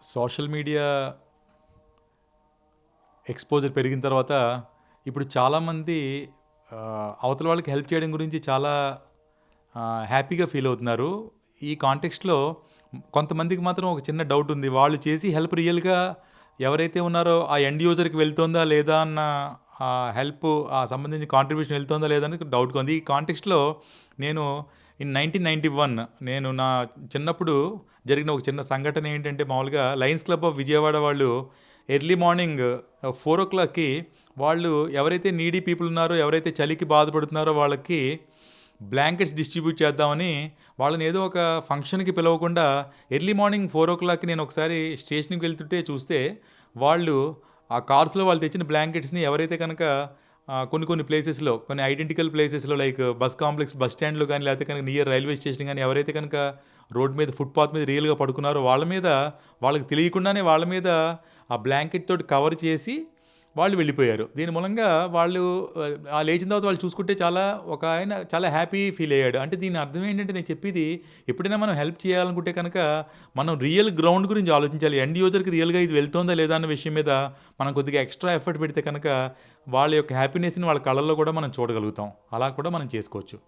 Social media exposure పెరిగిన తర్వాత ఇప్పుడు చాలామంది అవతల వాళ్ళకి హెల్ప్ చేయడం గురించి చాలా హ్యాపీగా ఫీల్ అవుతున్నారు. ఈ కాంటెక్స్ట్‌లో కొంతమందికి మాత్రం ఒక చిన్న డౌట్ ఉంది. వాళ్ళు చేసి హెల్ప్ రియల్‌గా ఎవరైతే ఉన్నారో ఆ ఎండ్ యూజర్‌కి వెళ్తుందా లేదా అన్న హెల్ప్ సంబంధించిన కాంట్రిబ్యూషన్ వెళ్తుందా లేదా అని డౌట్‌గా ఉంది. ఈ కాంటెక్స్ట్‌లో నేను ఇన్ 1991 నేను నా చిన్నప్పుడు జరిగిన ఒక చిన్న సంఘటన ఏంటంటే, మామూలుగా లయన్స్ క్లబ్ ఆఫ్ విజయవాడ వాళ్ళు ఎర్లీ మార్నింగ్ 4:00కి వాళ్ళు ఎవరైతే నీడీ పీపుల్ ఉన్నారో, ఎవరైతే చలికి బాధపడుతున్నారో వాళ్ళకి బ్లాంకెట్స్ డిస్ట్రిబ్యూట్ చేద్దామని వాళ్ళని ఏదో ఒక ఫంక్షన్కి పిలవకుండా ఎర్లీ మార్నింగ్ 4:00కి నేను ఒకసారి స్టేషన్కి వెళ్తుంటే చూస్తే వాళ్ళు ఆ కార్స్లో వాళ్ళు తెచ్చిన బ్లాంకెట్స్ని ఎవరైతే కనుక కొన్ని ప్లేసెస్లో, కొన్ని ఐడెంటికల్ ప్లేసెస్లో లైక్ బస్ కాంప్లెక్స్, బస్ స్టాండ్లో కానీ, లేకపోతే కనుక నియర్ రైల్వే స్టేషన్ కానీ ఎవరైతే కనుక రోడ్ మీద ఫుట్పాత్ మీద రియల్గా పడుకున్నారో వాళ్ళ మీద, వాళ్ళకి తెలియకుండానే వాళ్ళ మీద ఆ బ్లాంకెట్ తోటి కవర్ చేసి వాళ్ళు వెళ్ళిపోయారు. దీని మూలంగా వాళ్ళు లేచిన తర్వాత వాళ్ళు చూసుకుంటే ఒక ఆయన చాలా హ్యాపీ ఫీల్ అయ్యాడు. అంటే దీని అర్థం ఏంటంటే, నేను చెప్పేది ఎప్పుడైనా మనం హెల్ప్ చేయాలనుకుంటే కనుక మనం రియల్ గ్రౌండ్ గురించి ఆలోచించాలి. ఎండ్ యూజర్‌కి రియల్‌గా ఇది వెళ్తుందా లేదా అన్న విషయం మీద మనం కొద్దిగా ఎక్స్‌ట్రా ఎఫర్ట్ పెడితే కనుక వాళ్ళ యొక్క హ్యాపీనెస్‌ని వాళ్ళ కళ్ళల్లో కూడా మనం చూడగలుగుతాం. అలా కూడా మనం చేసుకోవచ్చు.